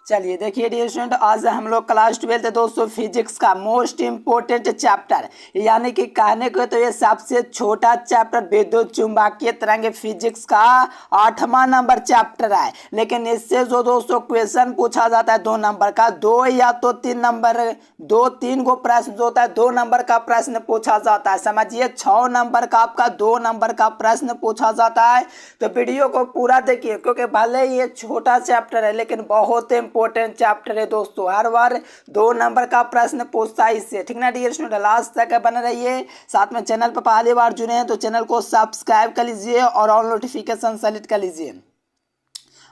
चलिए देखिए dear student, आज हम लोग क्लास 12 दोस्तों फिजिक्स का मोस्ट इम्पोर्टेंट चैप्टर यानी कि कहने को तो ये सबसे छोटा चैप्टर विद्युत चुंबकीय तरंग फिजिक्स का 8वां नंबर चैप्टर है। लेकिन इससे जो दोस्तों क्वेश्चन पूछा जाता है 2 नंबर का, 2 या तो 3 नंबर, 2-3 गो प्रश्न जो होता है 2 नंबर का प्रश्न पूछा जाता है। समझिए 6 नंबर का आपका 2 नंबर का प्रश्न पूछा जाता है। तो वीडियो को पूरा देखिए क्योंकि भले ही ये छोटा चैप्टर है लेकिन बहुत इंपॉर्टेंट चैप्टर है दोस्तों। हर बार 2 नंबर का प्रश्न पूछता है इससे, ठीक ना डियर स्टूडेंट। लास्ट तक बने रहिए। साथ में चैनल पर पहली बार जुड़े हैं तो चैनल को सब्सक्राइब कर लीजिए और ऑल नोटिफिकेशन सेलेक्ट कर लीजिए।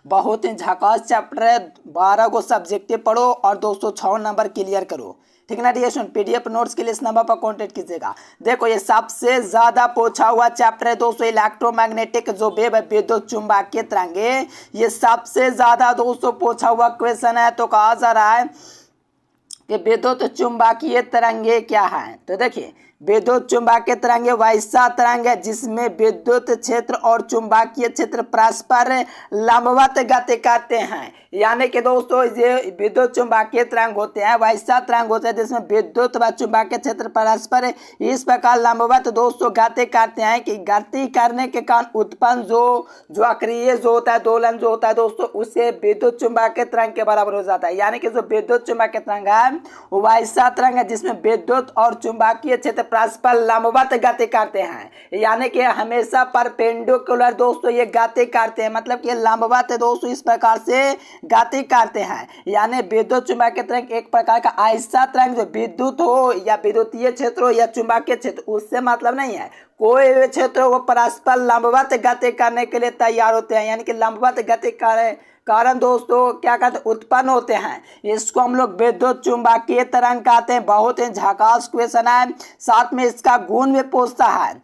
बहुत ही झकास चैप्टर है। 12 को सब्जेक्टिव पढ़ो और दोस्तों 6 नंबर क्लियर करो, ठीक ना डियर स्टूडेंट। पीडीएफ नोट्स के लिए इस नंबर पर कांटेक्ट कीजिएगा। देखो ये सबसे ज्यादा पूछा हुआ चैप्टर है दोस्तों, इलेक्ट्रोमैग्नेटिक जो वेव है विद्युत चुंबकीय तरंगे, ये सबसे ज्यादा दोस्तों पूछा हुआ क्वेश्चन है। तो कहा जा रहा है कि विद्युत चुंबकीय तरंगे क्या है। तो देखिए विद्युत चुंबकीय तरंगे वैसा तरंग है जिसमें विद्युत क्षेत्र और चुंबकीय क्षेत्र परस्पर लंबवत गति करते हैं। यानी कि दोस्तों ये विद्युत चुंबकीय तरंग होते हैं, वैसा तरंग होते हैं जिसमें विद्युत व चुंबकीय क्षेत्र परस्पर इस प्रकार लंबवत दोस्तों गति करते हैं कि गति करने के कारण उत्पन्न जो अक्रिय जो होता है, दोलन जो होता है दोस्तों, उसे विद्युत चुंबकीय तरंग के बराबर हो जाता है। यानी कि जो विद्युत चुंबकीय तरंग है वो वैसा तरंग है जिसमें विद्युत और चुंबकीय क्षेत्र परस्पर लंबवत गति करते हैं। यानी कि हमेशा परपेंडिकुलर दोस्तों ये गति करते हैं, मतलब कि लंबवत दोस्तों इस प्रकार से गति करते हैं। यानी विद्युत चुंबकीय तरंग एक प्रकार का ऐसा तरंग जो विद्युत हो या विद्युतीय क्षेत्र हो या चुंबकीय क्षेत्र, उससे मतलब नहीं है। कोई भी क्षेत्र वो परस्पर लंबवत गति करने के लिए तैयार होते हैं। यानी कि लंबवत गति कारण दोस्तों क्या कहते हैं, उत्पन्न होते हैं। इसको हम लोग विद्युत चुंबकीय तरंग कहते हैं। बहुत ही झकास क्वेश्चन है। साथ में इसका गुण भी पूछता है।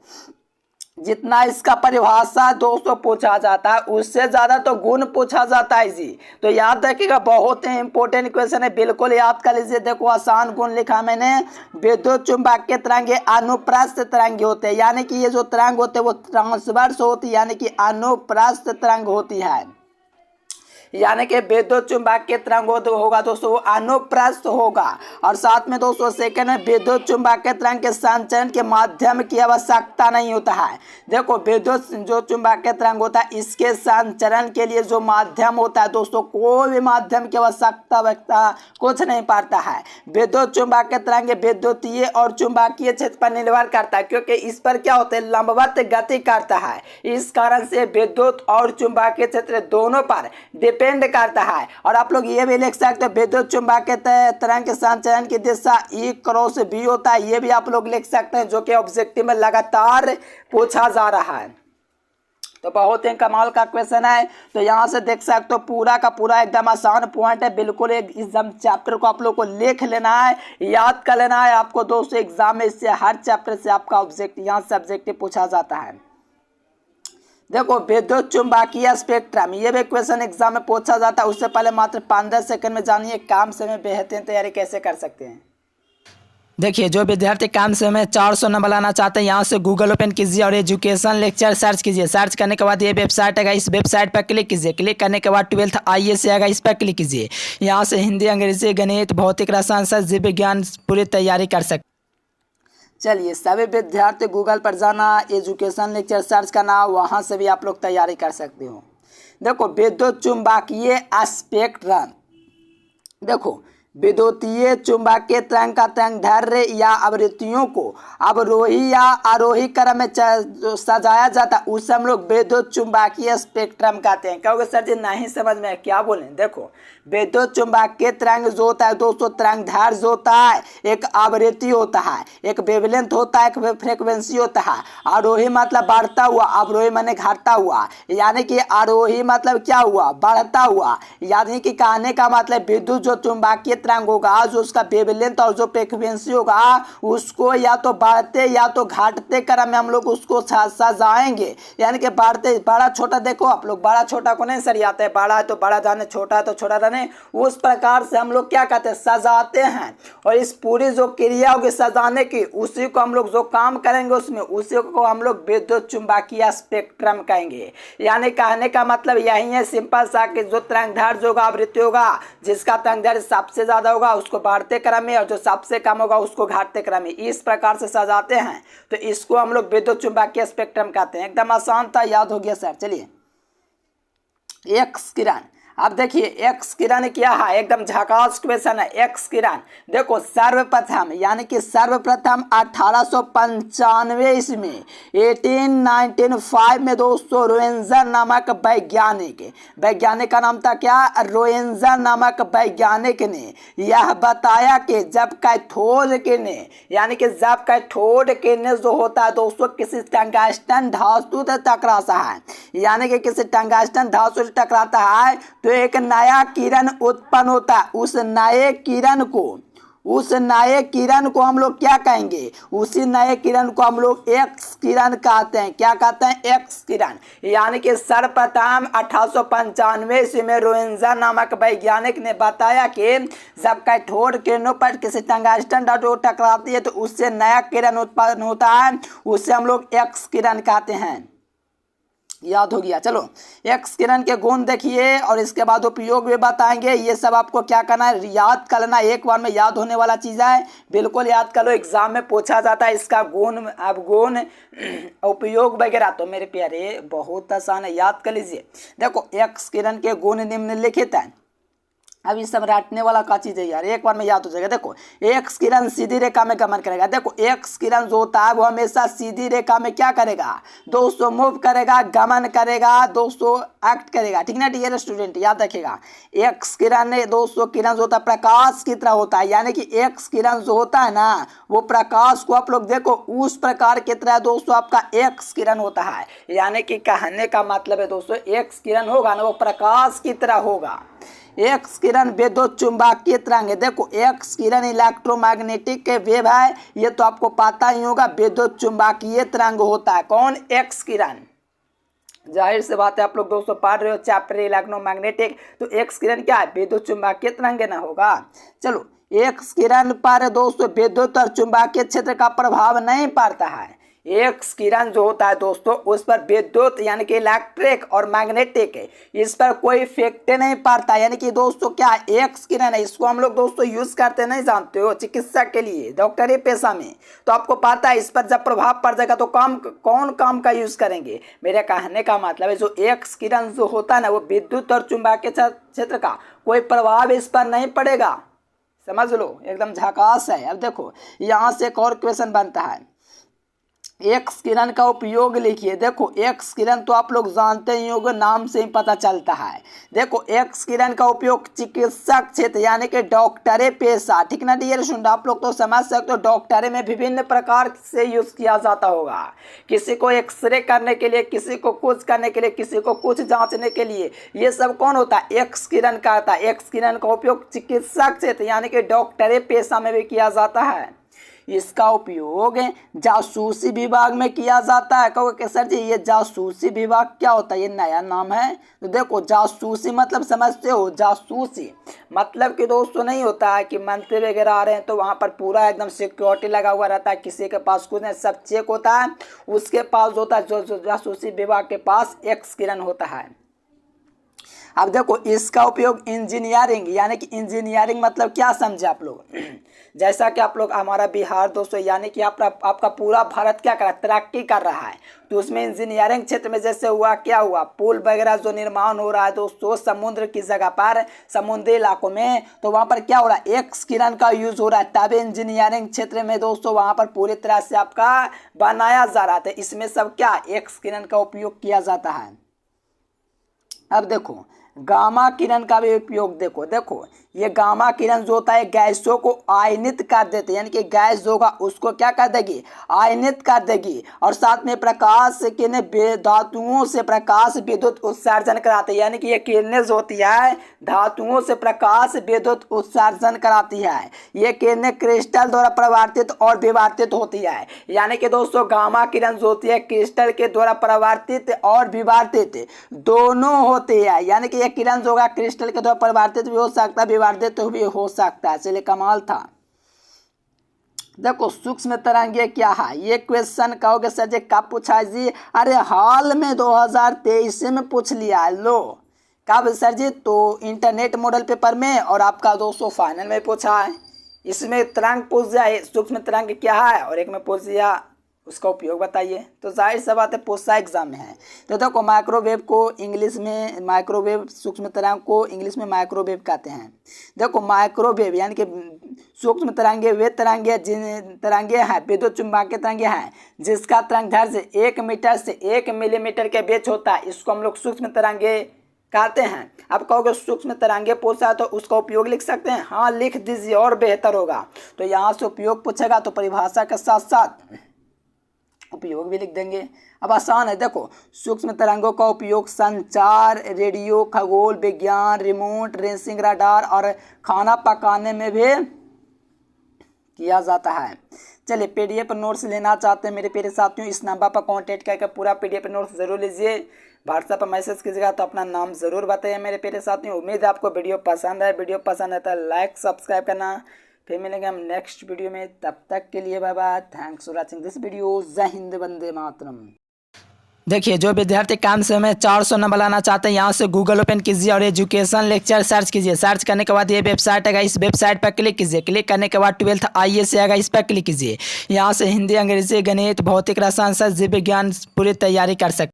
जितना इसका परिभाषा दोस्तों पूछा जाता है उससे ज्यादा तो गुण पूछा जाता है जी। तो याद रखिएगा, बहुत ही इंपॉर्टेंट क्वेश्चन है, बिल्कुल याद कर लीजिए। देखो आसान गुण लिखा मैंने, विद्युत चुंबकीय तरंगे अनुप्रस्थ तरंगे होते हैं। यानी कि ये जो तरंग होते हैं वो ट्रांसवर्स होती है, यानी कि अनुप्रस्थ तरंग होती है। यानी कि विद्युत चुंबकीय तरंग होगा दोस्तों वो अनुप्रस्थ होगा। और साथ में दोस्तों सेकंड में विद्युत चुंबकीय तरंग के संचरण के माध्यम की आवश्यकता नहीं होता है। देखो विद्युत जो चुंबकीय तरंग होता है इसके संचरण के लिए जो माध्यम होता है दोस्तों, कोई भी माध्यम की आवश्यकता कुछ नहीं पड़ता है। विद्युत चुंबकीय तरंग विद्युतीय और चुंबकीय क्षेत्र पर निर्भर करता है क्योंकि इस पर क्या होता है, लंबवत गति करता है। इस कारण से विद्युत और चुंबकीय क्षेत्र दोनों पर डिपेंड करता है। और आप लोग ये भी लिख सकते हो विद्युत चुंबकीय तरंग के संचरण की दिशा E क्रॉस B होता है। ये भी आप लोग लिख सकते हैं जो कि ऑब्जेक्टिव में लगातार पूछा जा रहा है। तो बहुत ही कमाल का क्वेश्चन है। तो यहाँ से देख सकते हो पूरा का पूरा एकदम आसान पॉइंट है। बिल्कुल एकदम चैप्टर को आप लोग को लिख लेना है, याद कर लेना है आपको दोस्तों। एग्जाम में इससे हर चैप्टर से आपका ऑब्जेक्टिव यहाँ सब्जेक्टिव पूछा जाता है। देखो विद्युत चुंबकीय स्पेक्ट्रम, ये भी क्वेश्चन एग्जाम में पूछा जाता है। उससे पहले मात्र 15 सेकंड में जानिए काम से में बेहतरीन तैयारी कैसे कर सकते हैं। देखिए जो विद्यार्थी काम से में 400 नंबर लाना चाहते हैं यहाँ से गूगल ओपन कीजिए और एजुकेशन लेक्चर सर्च कीजिए। सर्च करने के बाद ये वेबसाइट आएगा, इस वेबसाइट पर क्लिक कीजिए। क्लिक करने के बाद 12th IAS आएगा, इस पर क्लिक कीजिए। यहाँ से हिंदी, अंग्रेजी, गणित, भौतिक, रसायन, जीव विज्ञान पूरी तैयारी कर सकते। चलिए सभी विद्यार्थी गूगल पर जाना, एजुकेशन लेक्चर सर्च करना, वहाँ से भी आप लोग तैयारी कर सकते हो। देखो विद्युत चुंबकीय स्पेक्ट्रम, देखो विद्युतीय चुंबकीय तरंग का तरंगदैर्घ्य या आवृत्तियों को अवरोही या आरोही क्रम में सजाया जाता है, उसे हम लोग विद्युत चुंबकीय स्पेक्ट्रम कहते हैं। कहोगे सर जी नहीं समझ में क्या बोलें। देखो विद्युत चुंबकीय तरंग जो होता है दोस्तों, तरंगदैर्घ्य जो होता है एक आवृत्ति होता है, एक वेवलेंथ होता है, एक फ्रीक्वेंसी होता है। आरोही मतलब बढ़ता हुआ, अवरोही माने घटता हुआ। यानी कि आरोही मतलब क्या हुआ, बढ़ता हुआ। यानी कि कहने का मतलब विद्युत जो चुंबकीय तरंग होगा जो उसका वेवलेंथ और जो फ्रीक्वेंसी होगा उसको या तो बढ़ते या तो घटते क्रम में हम लोग उसको सजाएंगे। यानी कि बढ़ते, बड़ा छोटा, देखो आप लोग बड़ा छोटा को नहीं सरियाते, बड़ा है तो बड़ा जाने, छोटा है तो छोटा जाने, उस प्रकार से हम लोग क्या कहते हैं, सजाते हैं। और इस पूरी जो क्रिया होगी सजाने की, उसी को हम लोग जो काम करेंगे उसमें, उसी को हम लोग विद्युत चुंबकीय स्पेक्ट्रम कहेंगे। यानी कहने का मतलब यही है सिंपल सा कि जो तरंगदैर्घ्य होगा, आवृत्ति होगा, जिसका तरंगदैर्घ्य सबसे ज्यादा होगा उसको बढ़ते क्रम में और जो सबसे कम होगा उसको घटते क्रम में, इस प्रकार से सजाते हैं। तो इसको हम लोग विद्युत चुंबकीय स्पेक्ट्रम कहते हैं। एकदम आसान था, याद हो गया सर। चलिए एक्स किरण, अब देखिए एक्स किरण क्या है, एकदम झकास क्वेश्चन है। एक्स किरण देखो सर्वप्रथम, यानी कि सर्वप्रथम 1895 ईस्वी 1895 में दोस्तों रोएंजर नामक वैज्ञानिक का नाम था क्या, रोएंजर नामक वैज्ञानिक ने यह बताया कि जब कैथोड किरणें, यानी कि जब कैथोड किरणें जो होता है दोस्तों किसी टंगस्टन धातु से टकराता है, यानी कि किसी टंगस्टन धातु से टकराता है तो एक नया किरण उत्पन्न होता है। उस नए किरण को हम लोग क्या कहेंगे, उसी नए किरण को हम लोग एक्स किरण कहते हैं। क्या कहते हैं, एक्स किरण। यानी कि सर्वप्रथम 1895 ईस्वी में रोएंजर नामक वैज्ञानिक ने बताया कि जब कैथोड किरणों पर किसी टंगस्टन धातु टकराती है तो उससे नया किरण उत्पन्न होता है, उससे हम लोग एक्स किरण कहते हैं। याद हो गया। चलो एक्स किरण के गुण देखिए और इसके बाद उपयोग भी बताएंगे। ये सब आपको क्या करना है, याद कर लेना, एक बार में याद होने वाला चीज़ है, बिल्कुल याद कर लो, एग्जाम में पूछा जाता है इसका गुण। अब गुण उपयोग वगैरह तो मेरे प्यारे बहुत आसान है, याद कर लीजिए। देखो एक्स किरण के गुण निम्नलिखित है। अब ये सब रटने वाला का चीज़ है यार, एक बार में याद हो जाएगा। देखो एक्स किरण सीधी रेखा में गमन करेगा। देखो एक्स किरण जो होता है वो हमेशा सीधी रेखा में क्या करेगा दोस्तों, मूव करेगा, गमन करेगा दोस्तों, एक्ट करेगा, ठीक ना डियर स्टूडेंट, याद रखेगा। एक्स किरण ने दोस्तों किरण जो होता है प्रकाश की तरह होता है, यानी कि एक्स किरण जो होता है ना वो प्रकाश को आप लोग देखो उस प्रकार की तरह दोस्तों आपका एक्स किरण होता है। यानी कि कहने का मतलब है दोस्तों एक्स किरण होगा ना वो प्रकाश की तरह होगा। एक्स किरण विद्युत चुंबकीय तरंग है। देखो एक्स किरण इलेक्ट्रोमैग्नेटिक के वेव है, ये तो आपको पता ही होगा, विद्युत चुंबकीय तरंग होता है। कौन, एक्स किरण। जाहिर से बात है आप लोग दोस्तों पढ़ रहे हो चैप्टर इलेक्ट्रोमैग्नेटिक, तो एक्स किरण क्या है, विद्युत चुंबकीय तरंग ना होगा। चलो एक्स किरण पर दोस्तों विद्युत और चुंबकीय क्षेत्र का प्रभाव नहीं पड़ता है। एक्स किरण जो होता है दोस्तों उस पर विद्युत यानी कि इलेक्ट्रिक और मैग्नेटिक इस पर कोई इफेक्ट नहीं पड़ता। यानी कि दोस्तों क्या एक्स किरण है, इसको हम लोग दोस्तों यूज करते नहीं, जानते हो, चिकित्सा के लिए, डॉक्टरी पेशा में, तो आपको पता है इस पर जब प्रभाव पड़ जाएगा तो कौन काम का यूज करेंगे। मेरे कहने का मतलब है जो एक्स किरण जो होता है ना वो विद्युत और चुंबकीय क्षेत्र का कोई प्रभाव इस पर नहीं पड़ेगा, समझ लो, एकदम झकास है। अब देखो यहाँ से एक और क्वेश्चन बनता है, एक्स किरण का उपयोग लिखिए। देखो एक्स किरण तो आप लोग जानते ही होंगे, नाम से ही पता चलता है। देखो एक्स किरण का उपयोग चिकित्सक क्षेत्र यानी कि डॉक्टरी पेशा, ठीक ना डियर स्टूडेंट, आप लोग तो समझ सकते हो डॉक्टरी में विभिन्न प्रकार से यूज किया जाता होगा। किसी को एक्सरे करने के लिए, किसी को कुछ करने के लिए, किसी को कुछ जांचने के लिए, ये सब कौन होता है, एक्स किरण का होता है। एक्स किरण का उपयोग चिकित्सक क्षेत्र यानी कि डॉक्टरी पेशा में भी किया जाता है। इसका उपयोग जासूसी विभाग में किया जाता है। कहोगे कि सर जी ये जासूसी विभाग क्या होता है, ये नया नाम है। तो देखो जासूसी मतलब समझते हो, जासूसी मतलब कि दोस्तों नहीं होता है कि मंत्री वगैरह आ रहे हैं तो वहाँ पर पूरा एकदम सिक्योरिटी लगा हुआ रहता है, किसी के पास कुछ नहीं, सब चेक होता है, उसके पास होता है जो जासूसी विभाग के पास एक्स किरण होता है। अब देखो इसका उपयोग इंजीनियरिंग यानी कि इंजीनियरिंग मतलब क्या समझे आप लोग, जैसा कि आप लोग हमारा बिहार दोस्तों यानी कि आपका पूरा भारत क्या कर रहा है, तरक्की कर रहा है, तो उसमें इंजीनियरिंग क्षेत्र में जैसे हुआ क्या हुआ, पुल वगैरह जो निर्माण हो रहा है दोस्तों समुद्र की जगह पर, समुद्री इलाकों में, तो वहाँ पर क्या हो रहा है, एक्स किरण का यूज हो रहा है। तब इंजीनियरिंग क्षेत्र में दोस्तों वहाँ पर पूरी तरह से आपका बनाया जा रहा था, इसमें सब क्या एक्स किरण का उपयोग किया जाता है। अब देखो गामा किरण का भी उपयोग देखो देखो ये गामा किरण जो होता है गैसों को आयनित कर देते, यानी कि गैस जो होगा उसको क्या कर देगी, आयनित कर देगी। और साथ में प्रकाश किरण धातुओं से प्रकाश विद्युत उत्सर्जन कराते हैं, यानी कि ये किरणें जो होती है धातुओं से प्रकाश विद्युत उत्सर्जन कराती है। ये किरणें क्रिस्टल द्वारा परावर्तित और विवर्तित होती है, यानी कि दोस्तों गामा किरण जो होती है क्रिस्टल के द्वारा परावर्तित और विवर्तित दोनों होती है, यानी कि ये किरण जो होगा क्रिस्टल के द्वारा परावर्तित भी हो सकता है, विवर्तित भी हो सकता है। चलिए कमाल था। देखो सूक्ष्म तरंगे क्या है, ये क्वेश्चन कहोगे सर जी कब पूछा है जी, अरे हाल में 2023 में पूछ लिया है। लो कब सर जी, तो इंटरनेट मॉडल पेपर में और आपका दोस्तों फाइनल में पूछा है। इसमें तरंग पूछ दिया सूक्ष्म तरंग क्या है और एक में पूछ दिया उसका उपयोग बताइए, तो जाहिर सा बात है पूछा एग्जाम में है। तो देखो माइक्रोवेव को इंग्लिश में माइक्रोवेव, सूक्ष्म तरंग को इंग्लिश में माइक्रोवेव कहते हैं। देखो माइक्रोवेव यानी कि सूक्ष्म तरंगे वे तरंगे जिन तरंगे हैं विद्युत चुम्बकीय तरंगे हैं जिसका तरंग दैर्घ्य 1 मीटर से 1 मिलीमीटर के बीच होता है, इसको हम लोग सूक्ष्म तरंगे कहते हैं। अब कहोगे सूक्ष्म तरंगे पूछा है तो उसका उपयोग लिख सकते हैं, हाँ लिख दीजिए और बेहतर होगा। तो यहाँ से उपयोग पूछेगा तो परिभाषा के साथ साथ उपयोग भी लिख देंगे। अब आसान है, देखो सूक्ष्म तरंगों का उपयोग संचार, रेडियो, खगोल विज्ञान, रिमोट रेंसिंग रडार और खाना पकाने में भी किया जाता है। चलिए पीडीएफ नोट्स लेना चाहते हैं मेरे प्यारे साथियों, इस नंबर पर कांटेक्ट करके पूरा पीडीएफ नोट्स जरूर लीजिए। व्हाट्सएप पर मैसेज कीजिएगा तो अपना नाम ज़रूर बताइए मेरे प्यारे साथियों। उम्मीद है आपको वीडियो पसंद है, वीडियो पसंद है तो लाइक सब्सक्राइब करना। फिर मिलेंगे हम नेक्स्ट वीडियो में, तब तक के लिए bye bye, thanks for watching this video. जय हिंद, वंदे मातरम। देखिए जो विद्यार्थी काम से में 400 नंबर लाना चाहते हैं यहाँ से गूगल ओपन कीजिए और एजुकेशन लेक्चर सर्च कीजिए। सर्च करने के बाद ये वेबसाइट आएगा, इस वेबसाइट पर क्लिक कीजिए। क्लिक करने के बाद 12th IAS आएगा, इस पर क्लिक कीजिए। यहाँ से हिंदी, अंग्रेजी, गणित, भौतिक, रसायन, जीव विज्ञान पूरी तैयारी कर सकते।